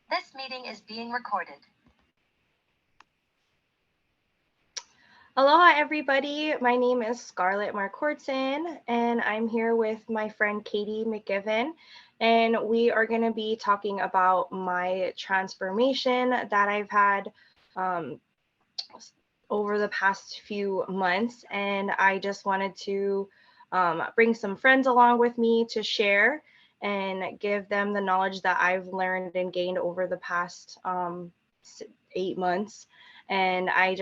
This meeting is being recorded. Aloha, everybody. My name is Scarlett Markortson, and I'm here with my friend Katie McGiven, and we are going to be talking about my transformation that I've had over the past few months. And I just wanted to bring some friends along with me to share and give them the knowledge that I've learned and gained over the past 8 months. And I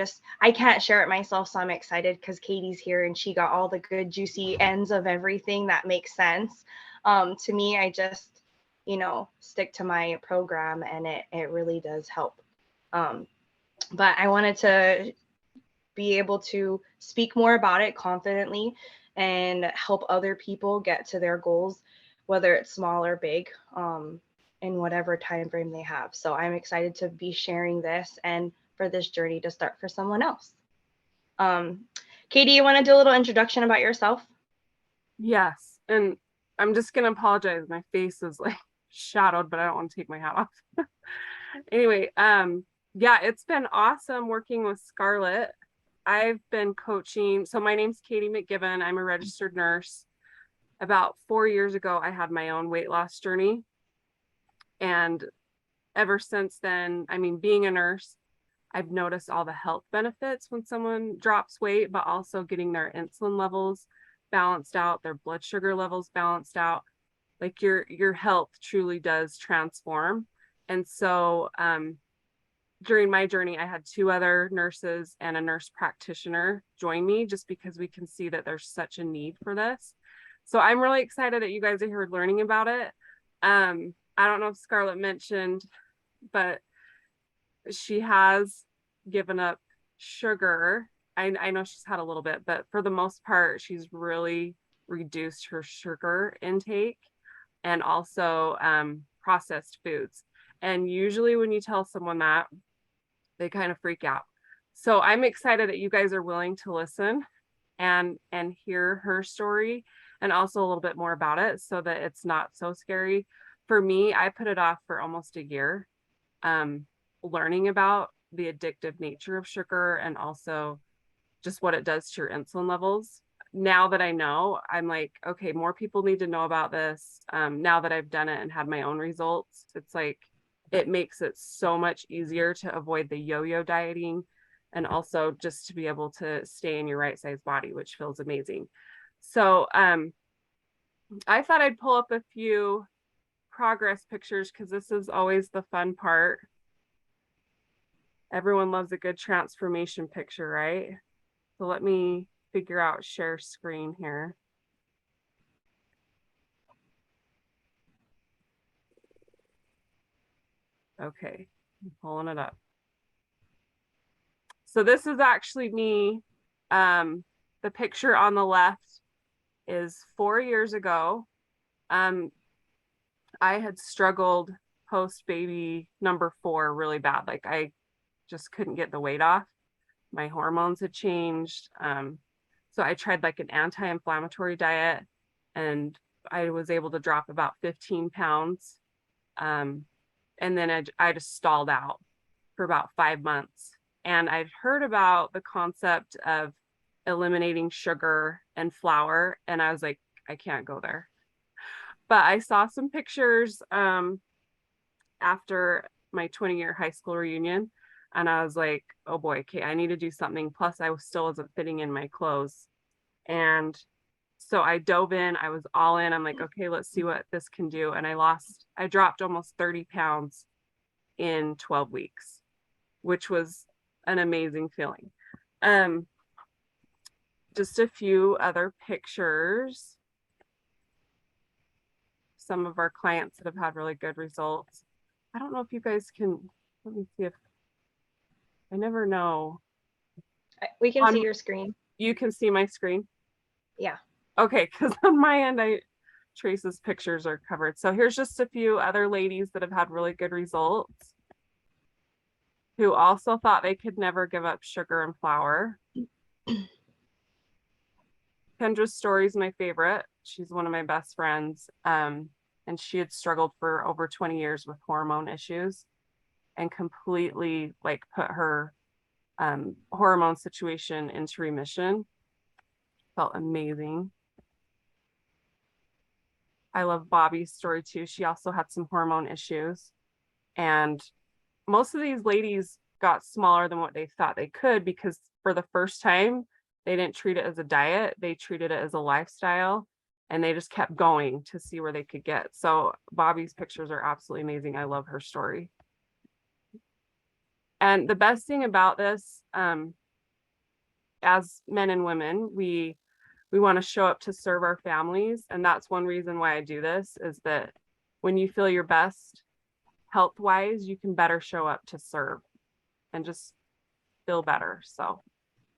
can't share it myself, so I'm excited because Katie's here and she got all the good juicy ends of everything that makes sense. To me, I just stick to my program, and it really does help. But I wanted to be able to speak more about it confidently and help other people get to their goals, whether it's small or big, in whatever time frame they have. So I'm excited to be sharing this and for this journey to start for someone else. Katie, you want to do a little introduction about yourself? Yes, and I'm just gonna apologize. My face is like shadowed, but I don't want to take my hat off. Anyway, yeah, it's been awesome working with Scarlett. I've been coaching. So my name's Katie McGiven. I'm a registered nurse. About 4 years ago, I had my own weight loss journey. And ever since then, I mean, being a nurse, I've noticed all the health benefits when someone drops weight, but also getting their insulin levels balanced out, their blood sugar levels balanced out. Like your health truly does transform. And so during my journey, I had 2 other nurses and a nurse practitioner join me just because we can see that there's such a need for this. So I'm really excited that you guys are here learning about it. I don't know if Scarlett mentioned, but she has given up sugar. I know she's had a little bit, but for the most part, she's really reduced her sugar intake and also processed foods. And usually when you tell someone that, they kind of freak out. So I'm excited that you guys are willing to listen and hear her story and also a little bit more about it so that it's not so scary. For me, I put it off for almost a year, learning about the addictive nature of sugar and also just what it does to your insulin levels. Now that I know, I'm like, okay, more people need to know about this. Now that I've done it and had my own results, it's like, it makes it so much easier to avoid the yo-yo dieting and also just to be able to stay in your right size body, which feels amazing. So I thought I'd pull up a few progress pictures because this is always the fun part. Everyone loves a good transformation picture, right? So let me figure out share screen here. Okay, I'm pulling it up. So this is actually me. The picture on the left is 4 years ago. I had struggled post baby number 4 really bad. Like I just couldn't get the weight off. My hormones had changed. So I tried like an anti-inflammatory diet and I was able to drop about 15 pounds. And then I just stalled out for about 5 months. And I'd heard about the concept of eliminating sugar and flour. And I was like, I can't go there. But I saw some pictures after my 20-year high school reunion. And I was like, oh boy, okay, I need to do something. Plus, I still wasn't fitting in my clothes. And so I dove in, I was all in. I'm like, okay, let's see what this can do. And I dropped almost 30 pounds in 12 weeks, which was an amazing feeling. Just a few other pictures. Some of our clients that have had really good results. I don't know if you guys can, let me see if, I never know. We can see your screen. You can see my screen? Yeah. Okay, because on my end, Trace's pictures are covered. So here's just a few other ladies that have had really good results who also thought they could never give up sugar and flour. Kendra's story is my favorite. She's one of my best friends. And she had struggled for over 20 years with hormone issues. and completely like put her hormone situation into remission. Felt amazing. I love Bobby's story too. She also had some hormone issues, and most of these ladies got smaller than what they thought they could, because for the first time they didn't treat it as a diet, they treated it as a lifestyle, and they just kept going to see where they could get. So Bobby's pictures are absolutely amazing. I love her story. And the best thing about this, as men and women, we want to show up to serve our families. And that's one reason why I do this, is that when you feel your best health wise, you can better show up to serve and just feel better. So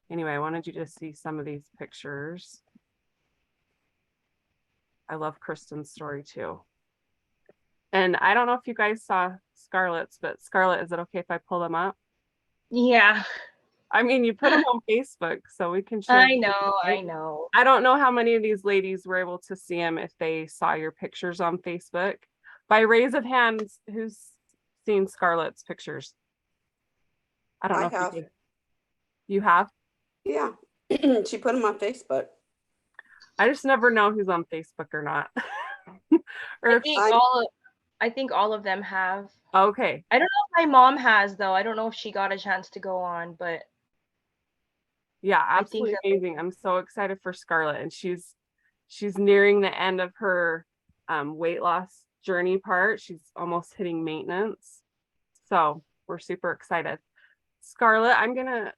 anyway, I wanted you to see some of these pictures. I love Kristen's story too. And I don't know if you guys saw Scarlett's, but Scarlett, is it okay if I pull them up? Yeah, I mean, you put them on Facebook, so we can share. I know, I know. I don't know how many of these ladies were able to see them if they saw your pictures on Facebook. By raise of hands, who's seen Scarlett's pictures? I don't know if have. you did. You have? Yeah. She put them on Facebook. I just never know who's on Facebook or not. Or if I think all of them have. okay. I don't know if my mom has, though. I don't know if she got a chance to go on, but Yeah, absolutely amazing. I'm so excited for Scarlett, and she's nearing the end of her weight loss journey part. She's almost hitting maintenance. So we're super excited. Scarlett, I'm gonna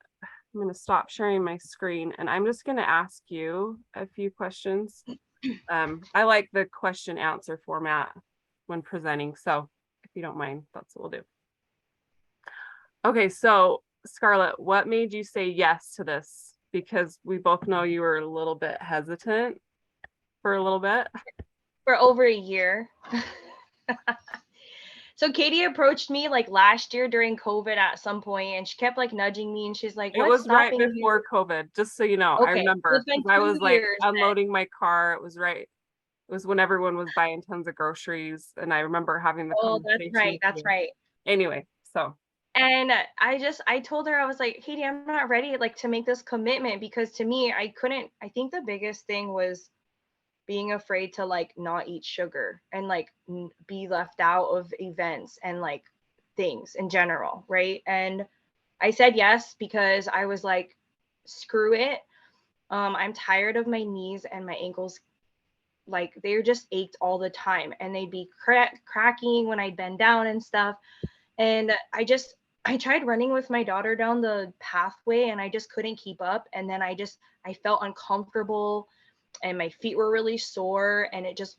stop sharing my screen, and I'm just gonna ask you a few questions. I like the question answer format when presenting. So if you don't mind, that's what we'll do. Okay, so Scarlett, what made you say yes to this? Because we both know you were a little bit hesitant for a little bit. for over a year. So Katie approached me like last year during COVID at some point, and she kept like nudging me, and she's like, It "What's was right stopping before you?" COVID, just so you know. I Okay, remember, it's been 'cause I 2 was like years then. unloading my car. It was right. It was when everyone was buying tons of groceries, and I remember having the Oh, that's conversation right. with That's you. right. Anyway, so And I told her, I was like, Katie, I'm not ready like to make this commitment, because to me, I think the biggest thing was being afraid to like not eat sugar and like be left out of events and like things in general, right? And I said yes because I was like, screw it. I'm tired of my knees and my ankles. Like they're just ached all the time, and they'd be cracking when I'd bend down and stuff. And I tried running with my daughter down the pathway, and I just couldn't keep up. And then I felt uncomfortable, and my feet were really sore, and I just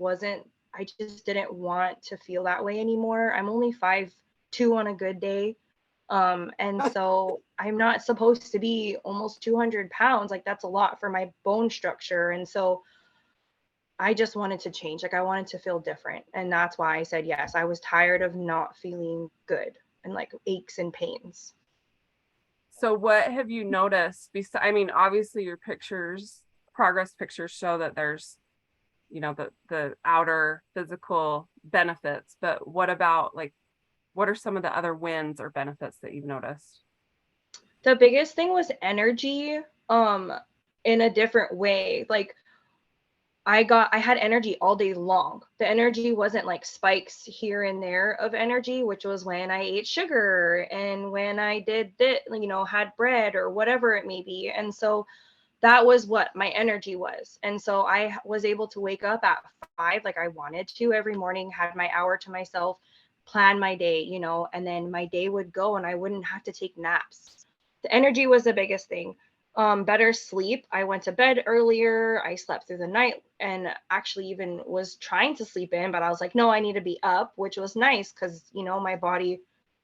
didn't want to feel that way anymore. I'm only 5'2" on a good day. And so I'm not supposed to be almost 200 pounds. Like that's a lot for my bone structure. And so I just wanted to change. Like I wanted to feel different. And that's why I said yes. I was tired of not feeling good and like aches and pains. So what have you noticed? I mean, obviously your progress pictures show that there's, the outer physical benefits, but what about like, what are some of the other wins or benefits that you've noticed? The biggest thing was energy, in a different way. Like I had energy all day long. The energy wasn't like spikes here and there of energy, which was when I ate sugar and when I did that, had bread or whatever it may be. And so that was what my energy was. And so I was able to wake up at 5 like I wanted to every morning, had my hour to myself, plan my day, and then my day would go and I wouldn't have to take naps. The energy was the biggest thing. Better sleep. I went to bed earlier. I slept through the night, and actually even was trying to sleep in, but I was like, no, I need to be up, which was nice because, my body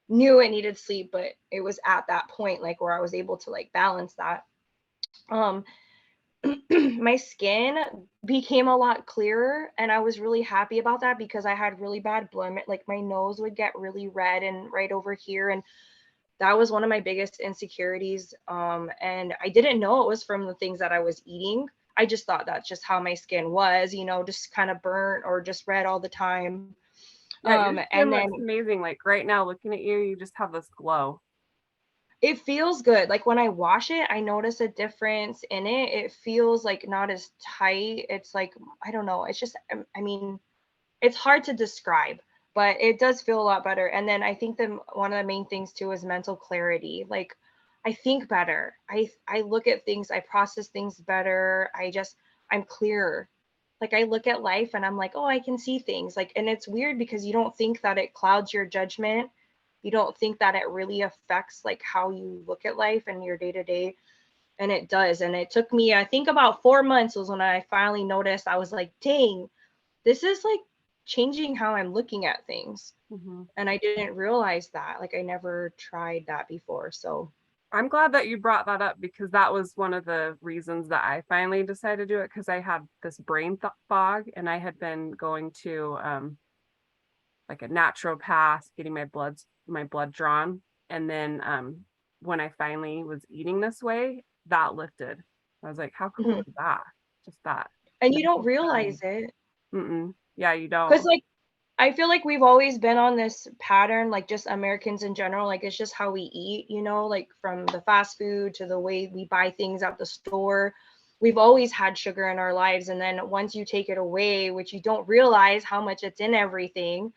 knew it needed sleep, but it was at that point like where I was able to like balance that. My skin became a lot clearer, and I was really happy about that because I had really bad blemish. Like my nose would get really red and right over here, and that was one of my biggest insecurities. And I didn't know it was from the things that I was eating. I just thought that's just how my skin was, just kind of burnt or just red all the time. Yeah, your And skin then looks amazing. Like right now, looking at you, you just have this glow. it feels good. Like when I wash it, I notice a difference in it. It feels like not as tight. It's like, I don't know. It's just, I mean, it's hard to describe, but it does feel a lot better. And then I think that one of the main things too is mental clarity. Like I think better. I look at things, I process things better. I'm clearer. Like I look at life and I'm like, oh, I can see things. Like, and it's weird because you don't think that it clouds your judgment. You don't think that it really affects like how you look at life and your day to day. And it does. And it took me, I think about 4 months was when I finally noticed. I was like, dang, this is like changing how I'm looking at things. Mhm. And I didn't realize that. Like I never tried that before. So I'm glad that you brought that up because that was one of the reasons that I finally decided to do it, because I had this brain fog and I had been going to like a naturopath, getting my blood drawn. And then when I finally was eating this way, that lifted. I was like, how cool mhm. is that? Just that. And you don't mental realize clarity. it. Yeah, you Because don't. like I feel like we've always been on this pattern, like just Americans in general, like it's just how we eat, like from the fast food to the way we buy things at the store. We've always had sugar in our lives. And then once you take it away, which you don't realize how much it's in everything,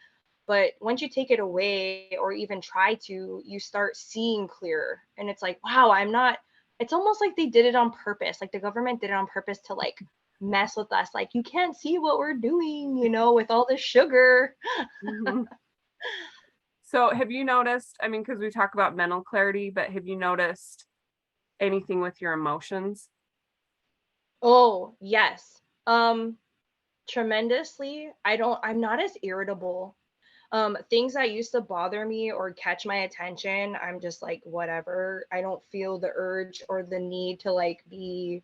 but once you take it away or even try to, you start seeing clearer. And it's like, wow, it's almost like they did it on purpose. Like the government did it on purpose to like mess with us. Like you can't see what we're doing, with all this sugar. Mhm. So have you noticed, I mean, because we talk about mental clarity, but have you noticed anything with your emotions? Oh, yes. Tremendously. I'm not as irritable. Things that used to bother me or catch my attention, I'm just like, whatever. I don't feel the urge or the need to like be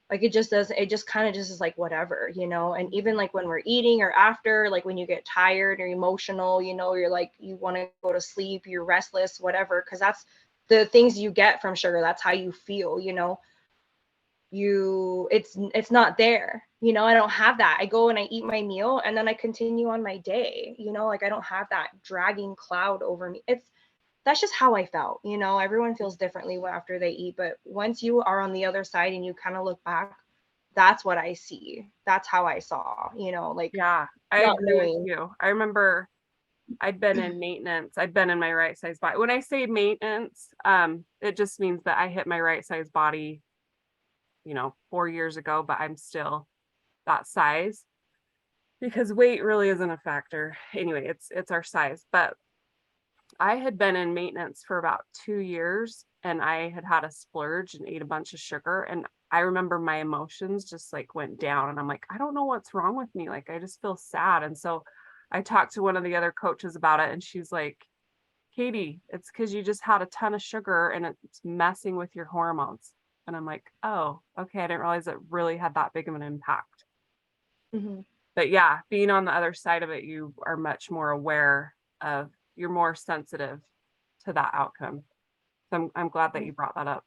like it just kind of just is like whatever. And even like when we're eating or after, like when you get tired or emotional, you're like you want to go to sleep, you're restless, whatever, because that's the things you get from sugar. That's how you feel. It's not there. I don't have that. I go and I eat my meal and then I continue on my day. Like I don't have that dragging cloud over me. That's just how I felt. Everyone feels differently after they eat, but once you are on the other side and you kind of look back, that's what I see. That's how I saw, like Yeah, I not agree with knowing. you. I remember I'd been in maintenance. I'd been in my right size body. When I say maintenance, it just means that I hit my right size body, 4 years ago, but I'm still that size because weight really isn't a factor. Anyway, it's our size. But I had been in maintenance for about 2 years and I had a splurge and ate a bunch of sugar. And I remember my emotions just like went down and I'm like, I don't know what's wrong with me. Like, I just feel sad. And so I talked to one of the other coaches about it and she's like, Katie, it's because you just had a ton of sugar and it's messing with your hormones. And I'm like, oh, okay. I didn't realize it really had that big of an impact. Mhm. But yeah, being on the other side of it, you are much more aware of, you're more sensitive to that outcome. So I'm glad that you brought that up.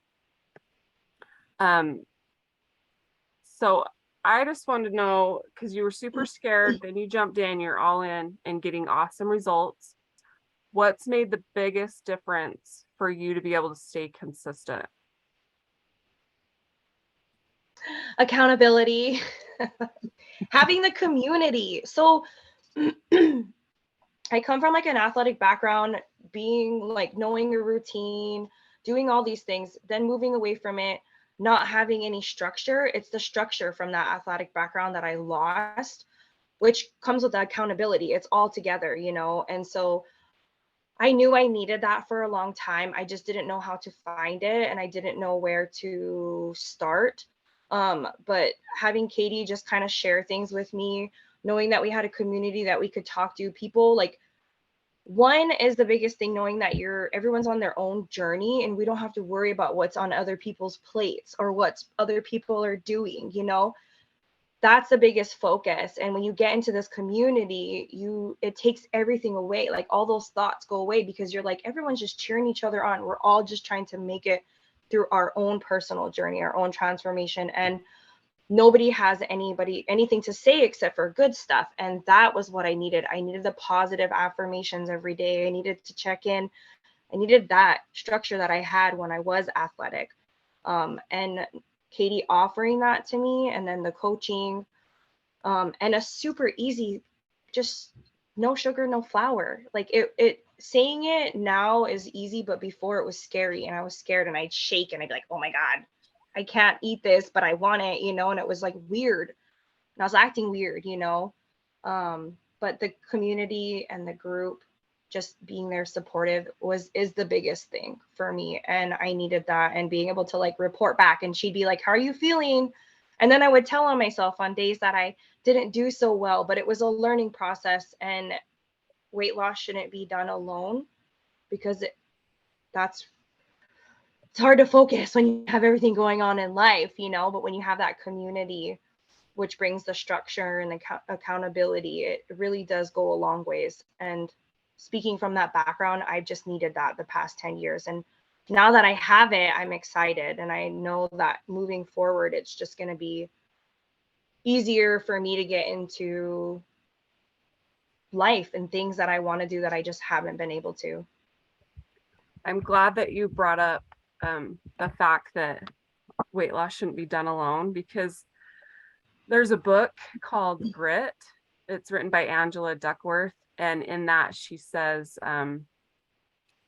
So I just wanted to know, because you were super scared, then you jumped in, you're all in and getting awesome results. What's made the biggest difference for you to be able to stay consistent? Accountability, having the community. So I come from like an athletic background, being like knowing your routine, doing all these things, then moving away from it, not having any structure. It's the structure from that athletic background that I lost, which comes with the accountability. It's all together. And so I knew I needed that for a long time. I just didn't know how to find it and I didn't know where to start. But having Katie just kind of share things with me, knowing that we had a community that we could talk to, people like one is the biggest thing, knowing that everyone's on their own journey and we don't have to worry about what's on other people's plates or what other people are doing. That's the biggest focus. And when you get into this community, it takes everything away. Like all those thoughts go away because you're like, everyone's just cheering each other on. We're all just trying to make it through our own personal journey, our own transformation. And nobody has anything to say except for good stuff. And that was what I needed. I needed the positive affirmations every day. I needed to check in. I needed that structure that I had when I was athletic. And Katie offering that to me, and then the coaching, and a super easy, just no sugar, no flour. Like it saying it now is easy, but before it was scary, and I was scared, and I'd shake and I'd be like, oh my God, I can't eat this, but I want it, and it was like weird. And I was acting weird. But the community and the group just being there supportive is the biggest thing for me. And I needed that, and being able to like report back, and she'd be like, how are you feeling? And then I would tell on myself on days that I didn't do so well, but it was a learning process, and weight loss shouldn't be done alone, because it's hard to focus when you have everything going on in life, but when you have that community, which brings the structure and the accountability, it really does go a long ways. And speaking from that background, I just needed that the past 10 years. And now that I have it, I'm excited. And I know that moving forward, it's just going to be easier for me to get into life and things that I want to do that I just haven't been able to. I'm glad that you brought up the fact that weight loss shouldn't be done alone, because there's a book called Grit. It's written by Angela Duckworth. And in that, she says,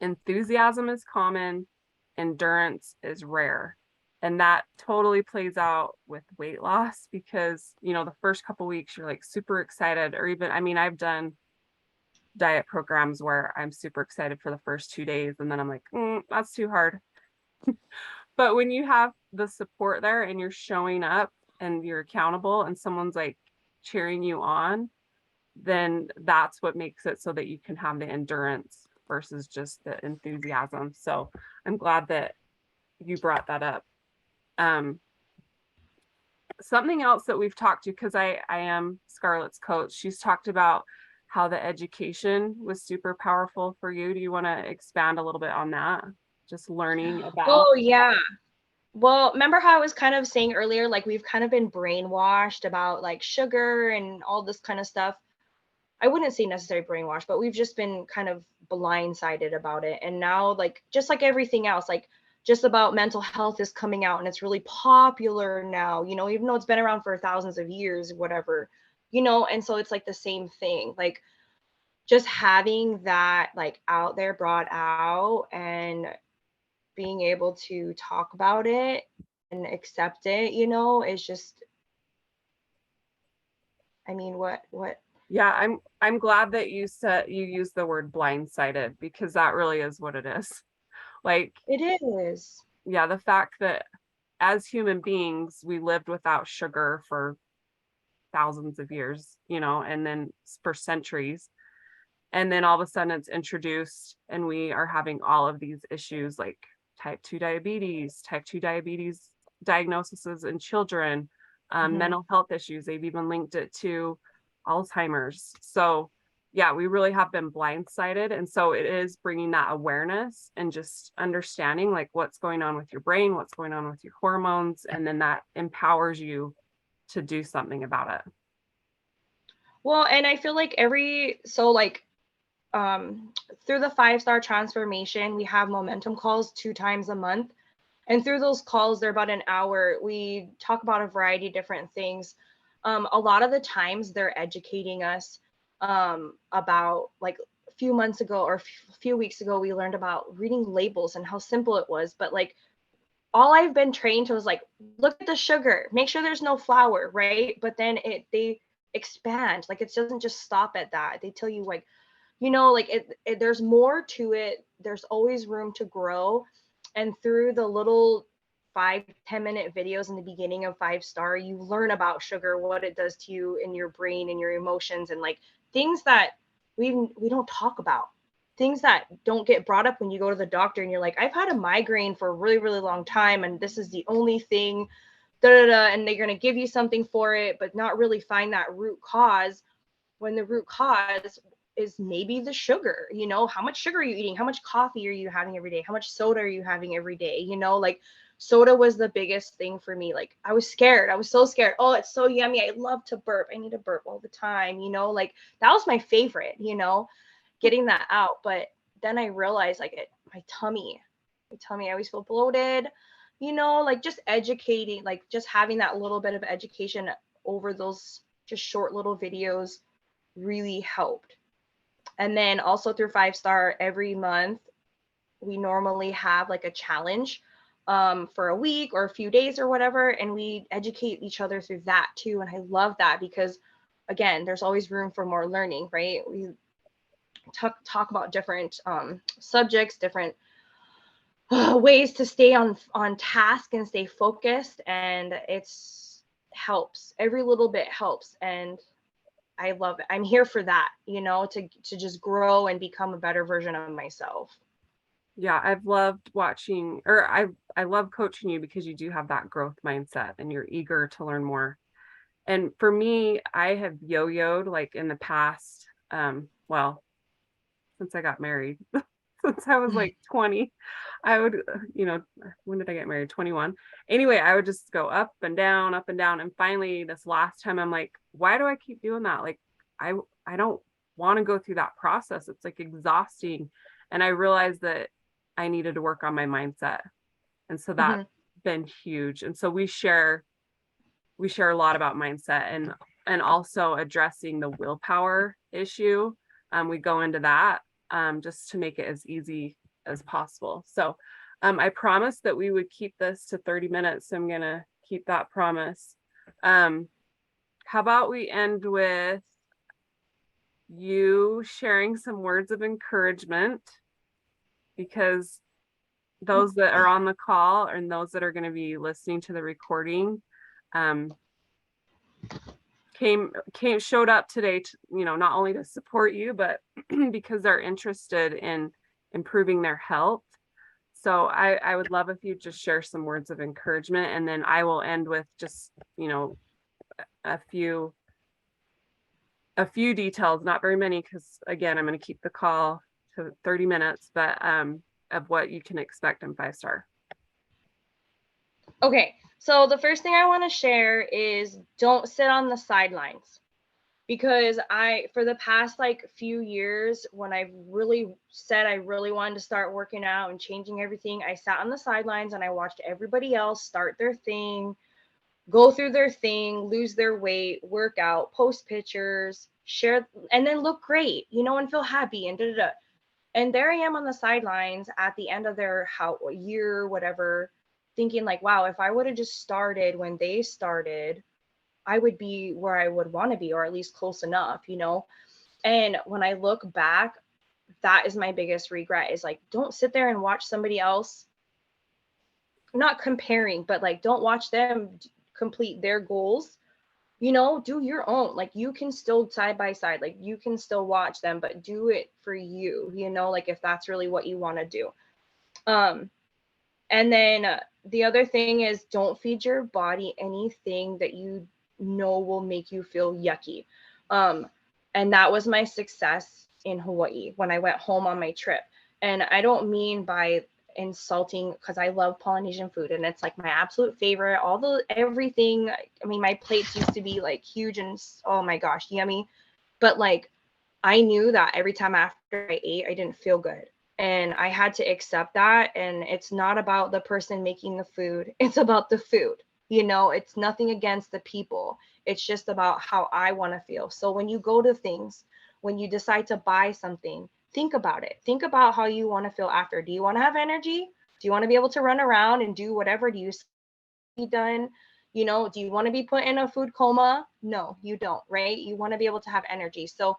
enthusiasm is common, endurance is rare. And that totally plays out with weight loss, because, the first couple weeks you're like super excited, or even, I've done diet programs where I'm super excited for the first 2 days, and then I'm like, that's too hard. But when you have the support there, and you're showing up, and you're accountable, and someone's like cheering you on, then that's what makes it so that you can have the endurance versus just the enthusiasm. So I'm glad that you brought that up. Something else that we've talked to, because I am Scarlett's coach, she's talked about how the education was super powerful for you. Do you want to expand a little bit on that? Just learning about. Oh, yeah. Well, remember how I was kind of saying earlier, like we've kind of been brainwashed about like sugar and all this kind of stuff. I wouldn't say necessarily brainwashed, but we've just been kind of blindsided about it. And now, like, just like everything else, like just about mental health is coming out, and it's really popular now, even though it's been around for thousands of years, whatever, and so it's like the same thing, like just having that like out there, brought out, and being able to talk about it and accept it, is just, what Yeah, I'm glad that you used the word blindsided, because that really is what it is. Like, it is. Yeah, the fact that as human beings, we lived without sugar for thousands of years, and then for centuries. And then all of a sudden it's introduced, and we are having all of these issues like type 2 diabetes diagnoses in children, mental health issues. They've even linked it to Alzheimer's. So yeah, we really have been blindsided. And so it is bringing that awareness and just understanding like what's going on with your brain, what's going on with your hormones, and then that empowers you to do something about it. Well, and I feel like through the 5-star transformation, we have momentum calls 2 times a month. And through those calls, they're about an hour. We talk about a variety of different things. A lot of the times they're educating us about, like, a few months ago or a few weeks ago, we learned about reading labels and how simple it was. But like, all I've been trained to was like, look at the sugar, make sure there's no flour, right? But then they expand, like it doesn't just stop at that. They tell you like, like there's more to it. There's always room to grow. And through the little 5-10 minute videos in the beginning of 5-star, you learn about sugar, what it does to you in your brain and your emotions, and like things that we don't talk about, things that don't get brought up when you go to the doctor and you're like, I've had a migraine for a really, really long time, and this is the only thing, and they're going to give you something for it, but not really find that root cause, when the root cause is maybe the sugar. You know, how much sugar are you eating? How much coffee are you having every day? How much soda are you having every day? You know, like soda was the biggest thing for me. Like I was scared. I was so scared. Oh, it's so yummy. I love to burp. I need to burp all the time. You know, like that was my favorite, you know, getting that out. But then I realized like my tummy, I always feel bloated, you know, like just educating, like just having that little bit of education over those just short little videos really helped. And then also through 5 Star, every month we normally have like a challenge for a week or a few days or whatever, and we educate each other through that too. And I love that because again, there's always room for more learning, right? We talk about different subjects, different ways to stay on task and stay focused, and it's helps. Every little bit helps, and I love it. I'm here for that, you know, to just grow and become a better version of myself. Yeah, I've loved watching, or I love coaching you because you do have that growth mindset and you're eager to learn more. And for me, I have yo-yoed like in the past, well, since I got married, since I was like 20, I would, when did I get married? 21. Anyway, I would just go up and down, up and down. And finally, this last time, I'm like, why do I keep doing that? Like, I don't want to go through that process. It's like exhausting. And I realized that I needed to work on my mindset. And so that's been huge. And so we share a lot about mindset and also addressing the willpower issue. We go into that just to make it as easy as possible. So I promised that we would keep this to 30 minutes. So I'm going to keep that promise. How about we end with you sharing some words of encouragement, because those that are on the call and those that are going to be listening to the recording showed up today to, not only to support you, but because they're interested in improving their health. So I would love if you just share some words of encouragement, and then I will end with just, a few details, not very many, because again, I'm going to keep the call to 30 minutes, but of what you can expect in 5 Star. Okay, so the first thing I want to share is don't sit on the sidelines, because for the past like few years, when I really said I really wanted to start working out and changing everything, I sat on the sidelines and I watched everybody else start their thing, go through their thing, lose their weight, work out, post pictures, share, and then look great, and feel happy and da-da-da. And there I am on the sidelines at the end of their year, whatever, thinking like, wow, if I would have just started when they started, I would be where I would want to be, or at least close enough, And when I look back, that is my biggest regret, is like, don't sit there and watch somebody else, not comparing, but like, don't watch them complete their goals. Do your own. Like, you can still side by side, like you can still watch them, but do it for you, like if that's really what you want to do. And then the other thing is, don't feed your body anything that you know will make you feel yucky. And that was my success in Hawaii when I went home on my trip. And I don't mean by insulting, because I love Polynesian food and it's like my absolute favorite. Everything. I mean, my plates used to be like huge and oh my gosh, yummy. But like, I knew that every time after I ate, I didn't feel good. And I had to accept that. And it's not about the person making the food. It's about the food. It's nothing against the people. It's just about how I want to feel. So when you go to things, when you decide to buy something, think about it. Think about how you want to feel after. Do you want to have energy? Do you want to be able to run around and do whatever? Do you be done? Do you want to be put in a food coma? No, you don't, right? You want to be able to have energy. So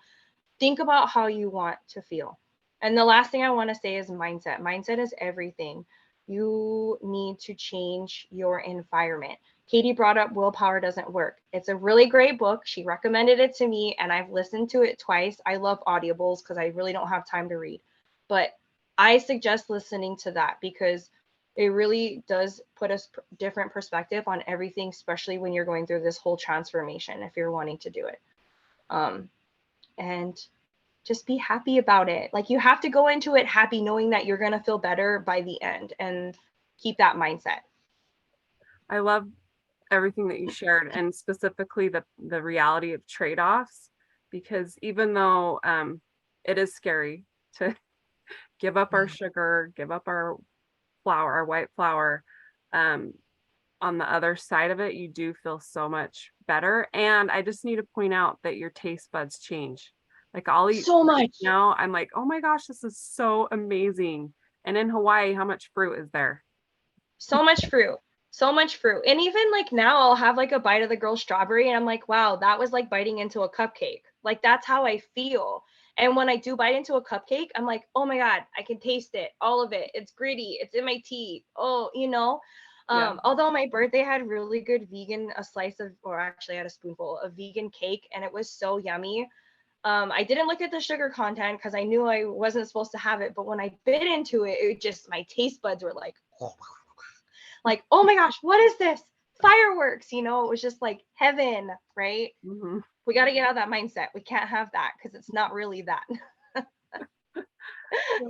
think about how you want to feel. And the last thing I want to say is mindset. Mindset is everything. You need to change your environment. Katie brought up Willpower Doesn't Work. It's a really great book. She recommended it to me and I've listened to it twice. I love audibles because I really don't have time to read. But I suggest listening to that because it really does put a different perspective on everything, especially when you're going through this whole transformation, if you're wanting to do it. And just be happy about it. Like, you have to go into it happy, knowing that you're going to feel better by the end, and keep that mindset. I love everything that you shared, and specifically the reality of trade-offs, because even though it is scary to give up our sugar, give up our flour, our white flour, on the other side of it, you do feel so much better. And I just need to point out that your taste buds change. Like, I'll eat So much. now, I'm like, oh my gosh, this is so amazing. And in Hawaii, how much fruit is there? So much fruit. So much fruit. And even like now, I'll have like a bite of the girl strawberry, and I'm like, wow, that was like biting into a cupcake. Like, that's how I feel. And when I do bite into a cupcake, I'm like, oh my God, I can taste it. All of it. It's gritty. It's in my teeth. Oh, you know. Yeah. Although my birthday had really good vegan, a slice of, or actually I had a spoonful of vegan cake, and it was so yummy. I didn't look at the sugar content because I knew I wasn't supposed to have it. But when I bit into it, it just, my taste buds were like, oh my gosh, what is this? Fireworks, you know, it was just like heaven, right? Mm-hmm. We got to get out of that mindset. We can't have that because it's not really that.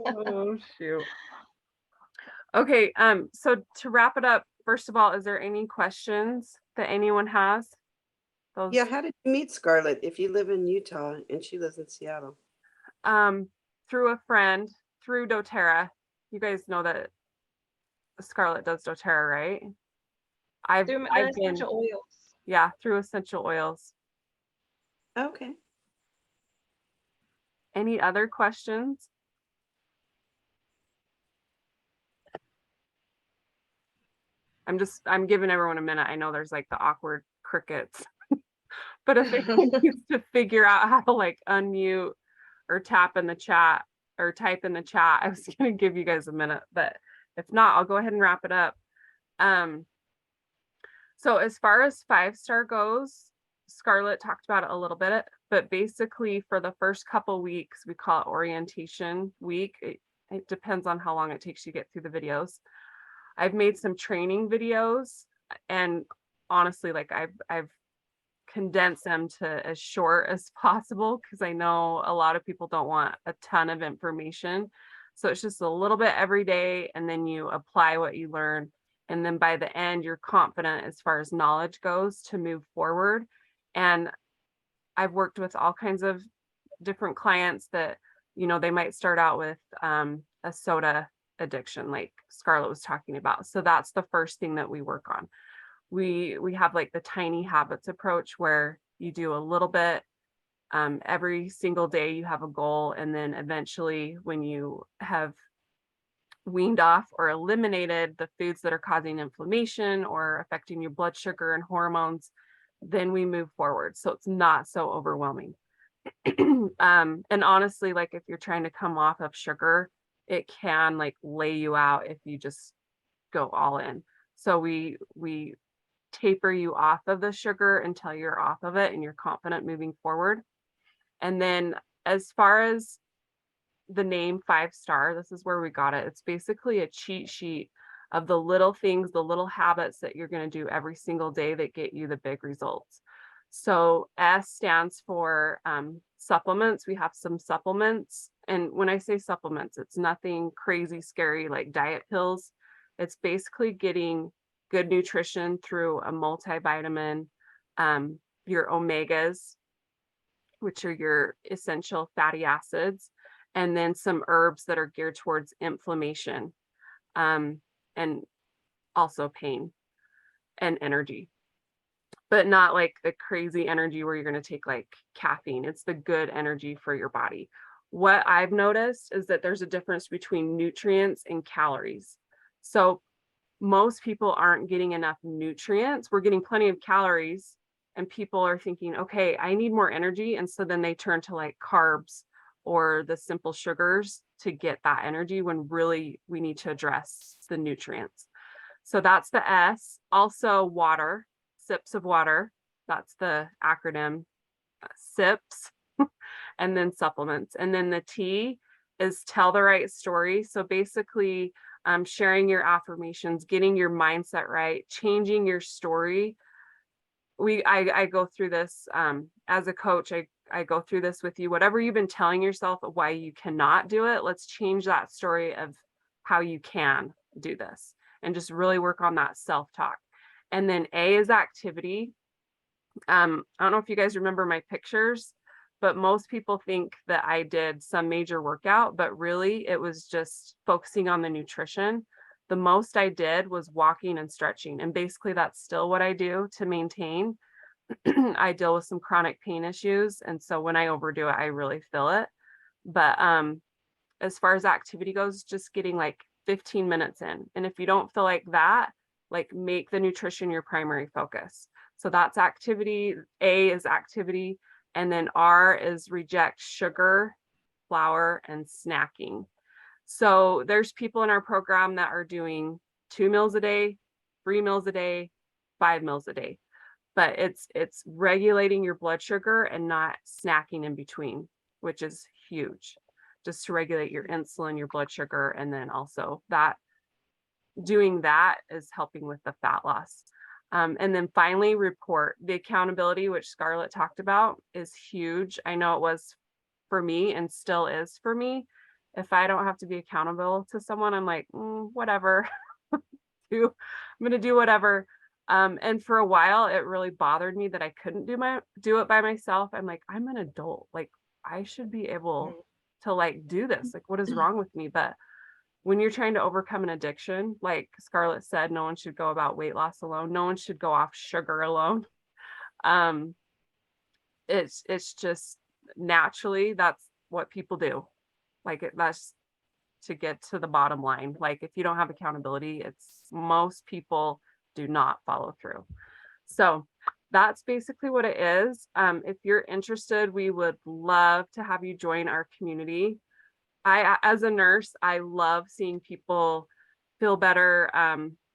Oh, shoot. Okay, so to wrap it up, first of all, is there any questions that anyone has? Those, Yeah, how did you meet Scarlett if you live in Utah and she lives in Seattle? through a friend, through doTERRA. You guys know that Scarlett does doTERRA, right? I've Through been, essential oils. yeah, through essential oils. Okay. Any other questions? I'm giving everyone a minute. I know there's like the awkward crickets, but if anyone needs to figure out how to like unmute or tap in the chat or type in the chat, I was going to give you guys a minute, but if not, I'll go ahead and wrap it up. So as far as 5-star goes, Scarlett talked about it a little bit, but basically for the first couple weeks, we call it orientation week. It depends on how long it takes you to get through the videos. I've made some training videos, and honestly, like I've condensed them to as short as possible because I know a lot of people don't want a ton of information. So it's just a little bit every day, and then you apply what you learn. And then by the end, you're confident as far as knowledge goes to move forward. And I've worked with all kinds of different clients that, you know, they might start out with a soda addiction, like Scarlett was talking about. So that's the first thing that we work on. We have like the tiny habits approach where you do a little bit every single day. You have a goal, and then eventually when you have weaned off or eliminated the foods that are causing inflammation or affecting your blood sugar and hormones, then we move forward. So it's not so overwhelming. And honestly, like if you're trying to come off of sugar, it can like lay you out if you just go all in. So we taper you off of the sugar until you're off of it and you're confident moving forward. And then as far as the name 5-star, this is where we got it. It's basically a cheat sheet of the little things, the little habits that you're going to do every single day that get you the big results. So S stands for supplements. We have some supplements. And when I say supplements, it's nothing crazy scary like diet pills. It's basically getting good nutrition through a multivitamin, your omegas, which are your essential fatty acids, and then some herbs that are geared towards inflammation, and also pain and energy, but not like the crazy energy where you're going to take like caffeine. It's the good energy for your body. What I've noticed is that there's a difference between nutrients and calories. So most people aren't getting enough nutrients. We're getting plenty of calories, and people are thinking, okay, I need more energy. And so then they turn to like carbs or the simple sugars to get that energy, when really we need to address the nutrients. So that's the S. Also water, sips of water. That's the acronym, SIPS. And then supplements. And then the T is tell the right story. So basically sharing your affirmations, getting your mindset right, changing your story. I go through this as a coach. I go through this with you. Whatever you've been telling yourself of why you cannot do it, let's change that story of how you can do this and just really work on that self-talk. And then A is activity. I don't know if you guys remember my pictures, but most people think that I did some major workout, but really it was just focusing on the nutrition. The most I did was walking and stretching. And basically that's still what I do to maintain. I deal with some chronic pain issues. And so when I overdo it, I really feel it. But as far as activity goes, just getting like 15 minutes in. And if you don't feel like that, like make the nutrition your primary focus. So that's activity. A is activity. And then R is reject sugar, flour, and snacking. So there's people in our program that are doing 2 meals a day, 3 meals a day, 5 meals a day. But it's regulating your blood sugar and not snacking in between, which is huge, just to regulate your insulin, your blood sugar, and then also that doing that is helping with the fat loss. And then finally, report. The accountability, which Scarlett talked about, is huge. I know it was for me and still is for me. If I don't have to be accountable to someone, I'm like, whatever. I'm going to do whatever. And for a while, it really bothered me that I couldn't do it by myself. I'm like, I'm an adult. Like, I should be able to like do this. Like, what is wrong with me? But when you're trying to overcome an addiction, like Scarlett said, no one should go about weight loss alone. No one should go off sugar alone. It's just naturally, that's what people do. Like that's to get to the bottom line. Like if you don't have accountability, most people do not follow through. So that's basically what it is. If you're interested, we would love to have you join our community. As a nurse, I love seeing people feel better.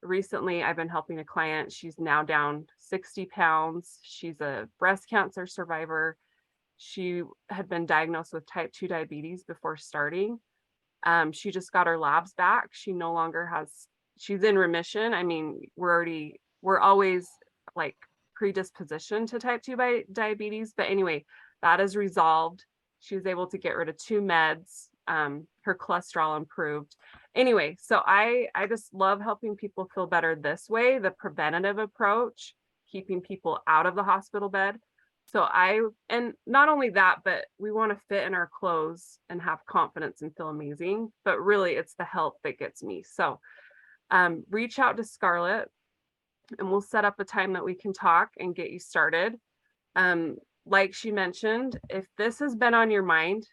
Recently, I've been helping a client. She's now down 60 pounds. She's a breast cancer survivor. She had been diagnosed with type 2 diabetes before starting. She just got her labs back. She no longer she's in remission. I mean, we're always like predispositioned to type 2 diabetes. But anyway, that is resolved. She was able to get rid of 2 meds. Her cholesterol improved. Anyway, so I just love helping people feel better this way, the preventative approach, keeping people out of the hospital bed. So and not only that, but we want to fit in our clothes and have confidence and feel amazing, but really it's the health that gets me. So reach out to Scarlett and we'll set up a time that we can talk and get you started. Like she mentioned, if this has been on your mind,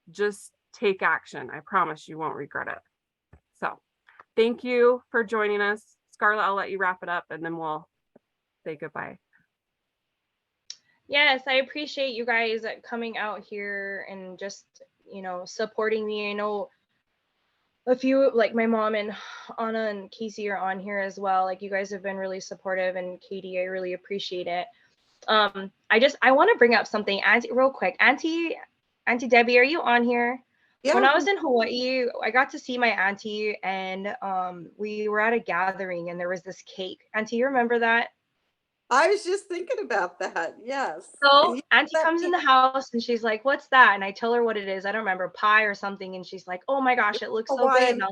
just take action. I promise you won't regret it. So thank you for joining us. Scarlett, I'll let you wrap it up and then we'll say goodbye. Yes, I appreciate you guys coming out here and just, supporting me. I know a few, like my mom and Anna and Casey are on here as well. Like you guys have been really supportive, and Katie, I really appreciate it. I want to bring up something, Auntie, real quick. Auntie Debbie, are you on here? Yeah. When I was in Hawaii, I got to see my auntie, and we were at a gathering and there was this cake. Auntie, you remember that? I was just thinking about that. Yes. So Auntie comes in the house and she's like, "What's that?" And I tell her what it is. I don't remember, pie or something. And she's like, "Oh my gosh, it looks so good." And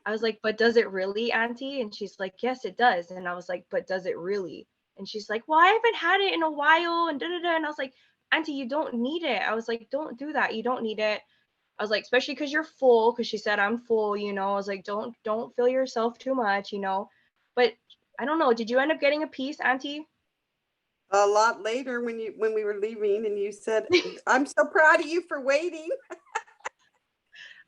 I was like, "But does it really, Auntie?" And she's like, "Yes, it does." And I was like, "But does it really?" And she's like, "Well, I haven't had it in a while." And And I was like, "Auntie, you don't need it." I was like, "Don't do that. You don't need it." I was like, especially because you're full, because she said I'm full, I was like, don't fill yourself too much, But I don't know. Did you end up getting a piece, Auntie? A lot later when we were leaving and you said, "I'm so proud of you for waiting."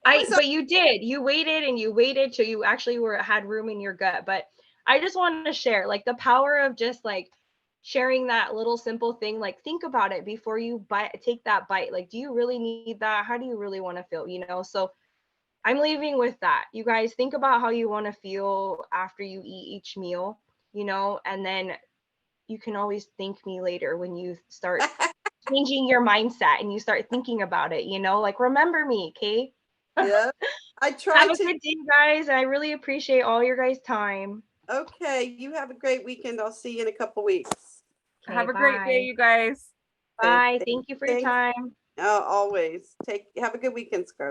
But you did. You waited till you actually had room in your gut. But I just wanted to share like the power of just like sharing that little simple thing. Like think about it before you take that bite. Like, do you really need that? How do you really want to feel? So I'm leaving with that. You guys think about how you want to feel after you eat each meal, and then you can always thank me later when you start changing your mindset and you start thinking about it, like remember me, okay? Yeah, I try Have a good day, guys. I really appreciate all your guys' time. Okay, you have a great weekend. I'll see you in a couple weeks. Okay, Have a great day, you guys. Bye. Thank you for your Thanks. time. Always. Have a good weekend, Scarlett.